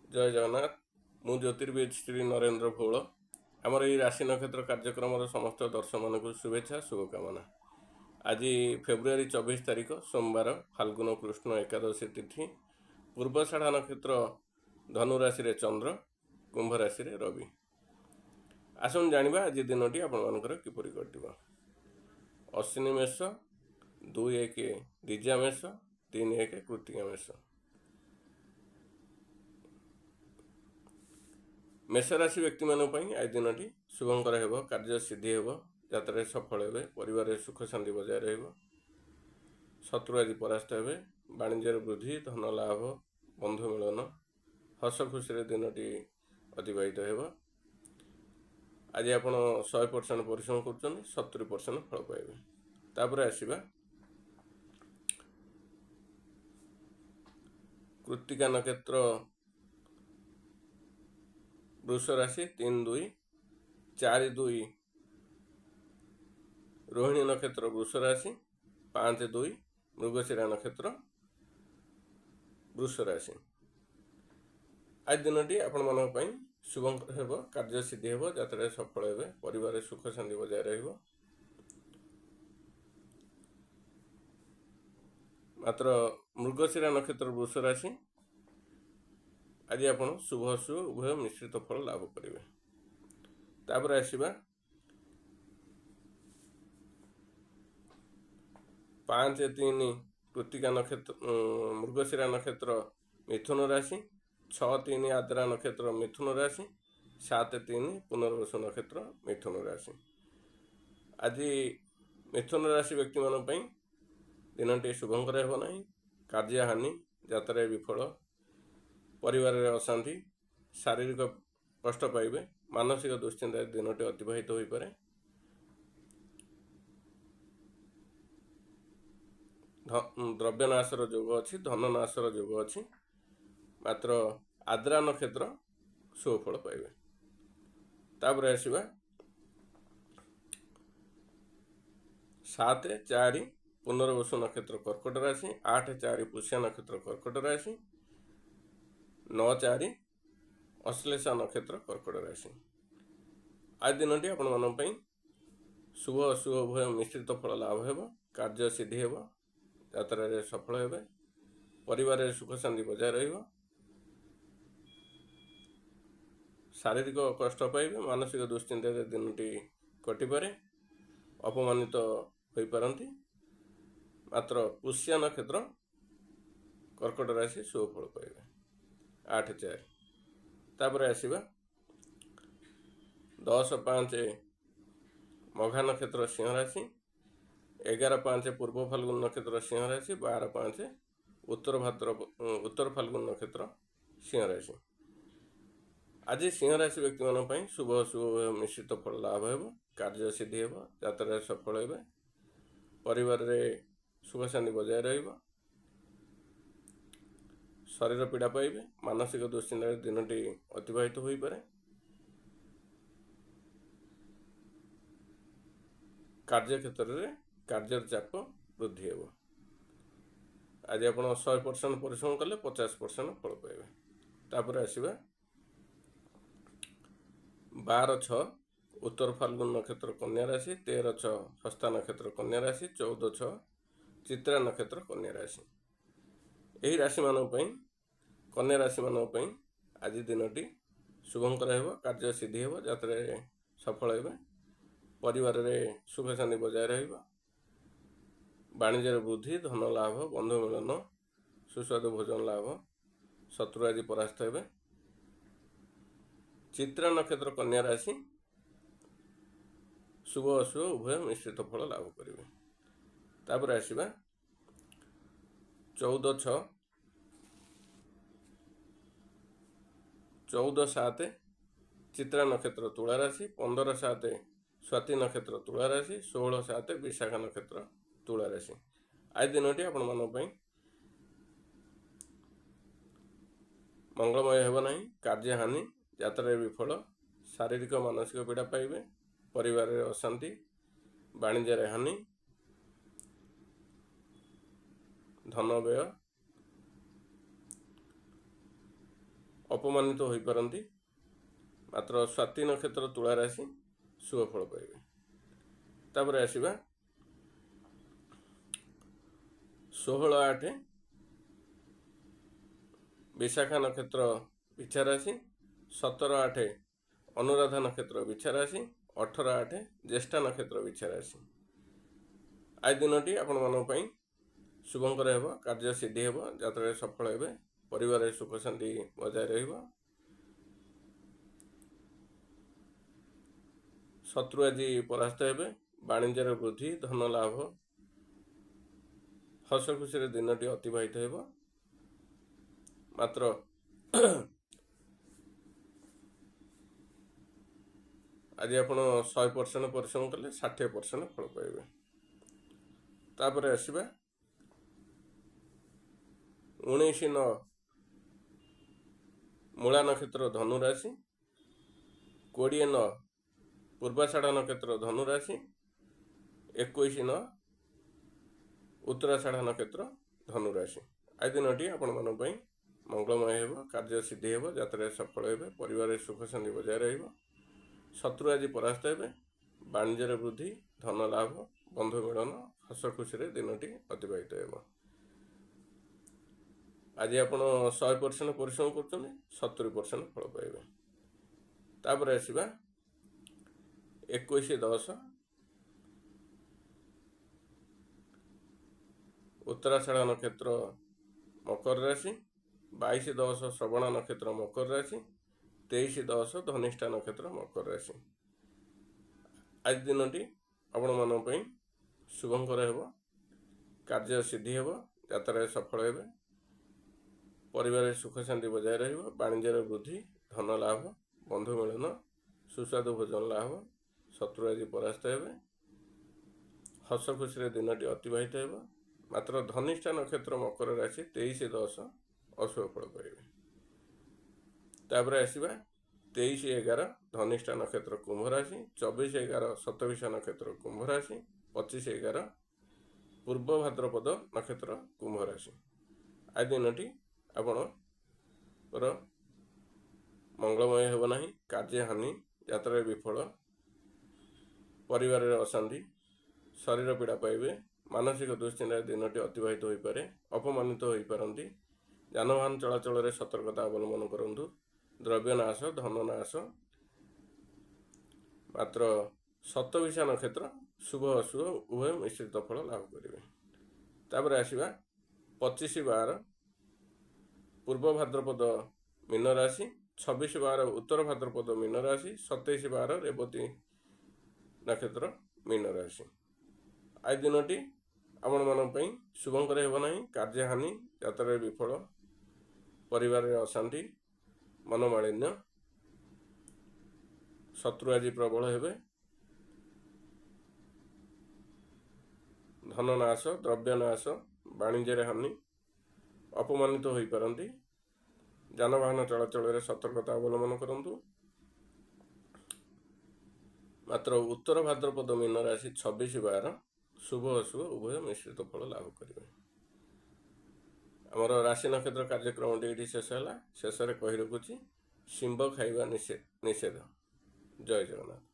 जय जगन्नाथ। मु ज्योतिर्विद श्री नरेंद्र भौल। आमर ये राशि नक्षत्र कार्यक्रम समस्त दर्शक मान शुभेच्छा शुभकामना। आज फेब्रुआरी 24 तारीख सोमवार फाल्गुन कृष्ण एकादशी तिथि। पूर्वषाढ़ा नक्षत्र धनुराशि रे चंद्र, कुंभ राशि रे रवि। आसन जानिबा आज दिनटी आपनकर किपरि कटिबो। अश्विनी मेष, 2-1 दिजा मेष, 3-1 कृत्तिका मेष। मेष राशि व्यक्ति मानी आज दिनटी शुभंकर हेब, कार्य सिद्धि हेब, यात्रा सफल हेबे, परिवार सुख शांति बजाय रहिबो, शत्रु आज परास्त हेबे, वाणिज्य वृद्धि, धन लाभ, बंधु मिलन, हस खुशी दिनटी अतिबाहित हेब। आज आप 100% परिश्रम कर 70% फल पाइबे। तापर आसीबा कृत्तिका नक्षत्र वृष राशि 3-2, 4-2 रोहिणी नक्षत्र वृष राशि, 5-2 मृगशिरा नक्षत्र वृष राशि। आज दिनटी आपण मान शुभंकर हेब, कार्य सिद्धि हेब, यात्रा सफल हेबे, परिवार सुख शांति बजाय रहिबो। मात्र मृगशिरा नक्षत्र वृष राशि आज आपण शुभ अशुभ उभय मिश्रित फल लाभ करेंगे। तापर आसीबा 5-3 कृत्तिका नक्षत्र मृगशिरा नक्षत्र मिथुन राशि, 6-3 आद्रा नक्षत्र मिथुन राशि, 7-3 पुनर्वसु नक्षत्र मिथुन राशि। आज मिथुन राशि व्यक्ति मान दिनटी शुभंकर हेब नहीं। कार्य हानि, यात्रा विफल, परिवार अशांति, शारीरिक कष्ट पाइबे, मानसिक दुश्चिंता दिनटी अतिबाहित हो पारे। द्रव्यनाशर जोग अच्छी, धननाशर जोग अच्छी। मात्र आद्रा नक्षत्र सुफल पाइबे। तापर आसीबा 7-4 पुनर्वसु नक्षत्र कर्कट राशि, 8-4 पुष्या नक्षत्र कर्कट राशि, 9-4 अश्लेषा नक्षत्र कर्कट राशि। आज दिनटी आपण मान शुभ अशुभ उभय मिश्रित फल लाभ हेब, कार्य सिद्धि हेब, यात्रा सफल हेबे, परिवार सुख शांति बजाय रहिबो, शारीरिक कष्ट पाइबे, मानसिक दुश्चिंता दिनटी कटिपारे, अपमानित हो पारंती। मात्र पुष्या नक्षत्र कर्कट राशि शुभ फल पाइबे 8-4। तापर आसीबा 10-5 मघा नक्षत्र सिंह राशि, 11-5 पूर्व फाल्गुन नक्षत्र सिंह राशि, 12-5 उत्तर फाल्गुन नक्षत्र सिंह राशि। आज सिंह राशि व्यक्ति मान शुभ अशुभ मिश्रित फल लाभ हेब, कार्य सिद्धि हेब, यात्रा सफल हेबे, परिवार सुख शांति बजाय रहिबो, शरीर पीड़ा पाइबे, मानसिक दुश्चिंता दिनटी अतिबाहित हो पारे। कार्य क्षेत्र में कार्य चाप वृद्धि हेब। आज आप 100% परिश्रम कले 50% फल पाइबे। तापर आसीबा 12-6 उत्तर फाल्गुन नक्षत्र कन्या राशि, 13-6 हस्ता नक्षत्र कन्या राशि, 14-6 चित्रा नक्षत्र कन्या राशि। यही राशि मान कन्या राशि मान आज दिनटी शुभंकर हेब, कार्य सिद्धि हेब, यात्रा सफल हेबे, परिवार सुख शांति बजाय रहिबो, वाणिज्य वृद्धि, धन लाभ, बंधु मिलन, सुस्वादु भोजन लाभ, शत्रु आज परास्त हेबे। चित्रा नक्षत्र कन्या राशि शुभ अशुभ उभय मिश्रित फल लाभ करेंगे। तापर आसीबा 14-7 चित्रा नक्षत्र तुला राशि, 15-7 स्वाति नक्षत्र तुला राशि, 16-7 विशाखा नक्षत्र तुला राशि। आज दिनटी आपण मान मंगलमय हेब नहीं। कार्य हानि, यात्रा विफल, शारीरिक मानसिक पीड़ा पाइबे, परिवार अशांति, वाणिज्य हानि, धन व्यय, ଅପମାନିତ ହୋଇପାରନ୍ତି। ମାତ୍ର ସ୍ୱାତି ନକ୍ଷତ୍ର ତୁଳା ରାଶି ଶୁଭ ଫଳ ପାଇବେ। ତାପରେ ଆସିବା 16/8 ବିଶାଖା ନକ୍ଷତ୍ର ବିଛା ରାଶି, 17/8 ଅନୁରାଧା ନକ୍ଷତ୍ର ବିଛା ରାଶି, 18/8 ଜ୍ୟେଷ୍ଠା ନକ୍ଷତ୍ର ବିଛା ରାଶି। ଆଜି ଦିନଟି ଆପଣମାନଙ୍କ ପାଇଁ ଶୁଭଙ୍କର ହେବ, କାର୍ଯ୍ୟ ସିଦ୍ଧି ହେବ, ଯାତ୍ରାରେ ସଫଳ ହେବେ, ପରିବାରରେ ସୁଖ ଶାନ୍ତି ବଜାୟ ରହିବ, ଶତ୍ରୁ ଆଜି ପରାସ୍ତ ହେବେ, ବାଣିଜ୍ୟର ବୃଦ୍ଧି, ଧନ ଲାଭ, ହସ ଖୁସିରେ ଦିନଟି ଅତିବାହିତ ହେବ। ମାତ୍ର ଆଜି ଆପଣ 100% ପରିଶ୍ରମ କଲେ 60% ଫଳ ପାଇବେ। ତାପରେ ଆସିବା 19/9 ମୂଳା ନକ୍ଷତ୍ର ଧନୁ ରାଶି, 20/9 ପୂର୍ବାଷାଢ଼ ନକ୍ଷତ୍ର ଧନୁ ରାଶି, 21/9 ଉତ୍ତରାଷାଢ଼ ନକ୍ଷତ୍ର ଧନୁ ରାଶି। ଆଜି ଦିନଟି ଆପଣମାନଙ୍କ ପାଇଁ ମଙ୍ଗଳମୟ ହେବ, କାର୍ଯ୍ୟ ସିଦ୍ଧି ହେବ, ଯାତ୍ରାରେ ସଫଳ ହେବେ, ପରିବାରରେ ସୁଖ ଶାନ୍ତି ବଜାୟ ରହିବ, ଶତ୍ରୁ ଆଜି ପରାସ୍ତ ହେବେ, ବାଣିଜ୍ୟରେ ବୃଦ୍ଧି, ଧନ ଲାଭ, ବନ୍ଧୁ ମିଳନ, ହସ ଖୁସିରେ ଦିନଟି ଅତିବାହିତ ହେବ। ଆଜି ଆପଣ 100% ପରିଶ୍ରମ କରୁଛନ୍ତି, 70% ଫଳ ପାଇବେ। ତାପରେ ଆସିବା 21/10 ଉତ୍ତରାଷାଢ଼ ନକ୍ଷତ୍ର ମକର ରାଶି, 22/10 ଶ୍ରବଣ ନକ୍ଷତ୍ର ମକର ରାଶି, 23/10 ଧନିଷ୍ଠା ନକ୍ଷତ୍ର ମକର ରାଶି। ଆଜି ଦିନଟି ଆପଣମାନଙ୍କ ପାଇଁ ଶୁଭଙ୍କର ହେବ, କାର୍ଯ୍ୟ ସିଦ୍ଧି ହେବ, ଯାତ୍ରାରେ ସଫଳ ହେବେ, ପରିବାରରେ ସୁଖ ଶାନ୍ତି ବଜାୟ ରହିବ, ବାଣିଜ୍ୟର ବୃଦ୍ଧି, ଧନ ଲାଭ, ବନ୍ଧୁ ମିଳନ, ସୁସ୍ୱାଦୁ ଭୋଜନ ଲାଭ, ଶତ୍ରୁ ଆଜି ପରାସ୍ତ ହେବେ, ହସ ଖୁସିରେ ଦିନଟି ଅତିବାହିତ ହେବ। ମାତ୍ର ଧନିଷ୍ଠା ନକ୍ଷତ୍ର ମକର ରାଶି 23/10 ଅଶୁଭ ଫଳ ପାଇବେ। ତାପରେ ଆସିବା 23/11 ଧନିଷ୍ଠା ନକ୍ଷତ୍ର କୁମ୍ଭ ରାଶି, 24/11 ଶତଭିଷା ନକ୍ଷତ୍ର କୁମ୍ଭ ରାଶି, 25/11 ପୂର୍ବ ଭାଦ୍ରପଦ ନକ୍ଷତ୍ର କୁମ୍ଭ ରାଶି। ଆଜି ଦିନଟି ଆପଣଙ୍କର ମଙ୍ଗଳମୟ ହେବ ନାହିଁ, କାର୍ଯ୍ୟ ହାନି, ଯାତ୍ରାରେ ବିଫଳ, ପରିବାରରେ ଅଶାନ୍ତି, ଶରୀର ପୀଡ଼ା ପାଇବେ, ମାନସିକ ଦୁଶ୍ଚିନ୍ତାରେ ଦିନଟି ଅତିବାହିତ ହୋଇପାରେ, ଅପମାନିତ ହୋଇପାରନ୍ତି, ଯାନବାହନ ଚଳାଚଳରେ ସତର୍କତା ଅବଲମ୍ବନ କରନ୍ତୁ, ଦ୍ରବ୍ୟ ନାଶ, ଧନ ନାଶ। ମାତ୍ର ଶତଭିଷା ନକ୍ଷତ୍ର ଶୁଭ ଅଶୁଭ ଉଭୟ ମିଶ୍ରିତ ଫଳ ଲାଭ କରିବେ। ତାପରେ ଆସିବା 25/12 ପୂର୍ବ ଭାଦ୍ରପଦ ମୀନ ରାଶି, 26/12 ଉତ୍ତର ଭାଦ୍ରପଦ ମୀନ ରାଶି, 27/12 ରେବତୀ ନକ୍ଷତ୍ର ମୀନ ରାଶି। ଆଜି ଦିନଟି ଆପଣମାନଙ୍କ ପାଇଁ ଶୁଭଙ୍କର ହେବ ନାହିଁ, କାର୍ଯ୍ୟ ହାନି, ଯାତ୍ରାରେ ବିଫଳ, ପରିବାରରେ ଅଶାନ୍ତି, ମନମାଳିନ୍ୟ, ଶତ୍ରୁ ଆଜି ପ୍ରବଳ ହେବେ, ଧନ ନାଶ, ଦ୍ରବ୍ୟ ନାଶ, ବାଣିଜ୍ୟରେ ହାନି, ଅପମାନିତ ହୋଇପାରନ୍ତି, ଯାନବାହନ ଚଳାଚଳରେ ସତର୍କତା ଅବଲମ୍ବନ କରନ୍ତୁ। ମାତ୍ର ଉତ୍ତର ଭାଦ୍ରପଦ ମୀନ ରାଶି 26/12 ଶୁଭ ଅଶୁଭ ଉଭୟ ମିଶ୍ରିତ ଫଳ ଲାଭ କରିବେ। ଆମର ରାଶି ନକ୍ଷତ୍ର କାର୍ଯ୍ୟକ୍ରମଟି ଏଇଠି ଶେଷ ହେଲା। ଶେଷରେ କହି ରଖୁଛି, ଶିମ୍ବ ଖାଇବା ନିଷେଧ। ଜୟ ଜଗନ୍ନାଥ।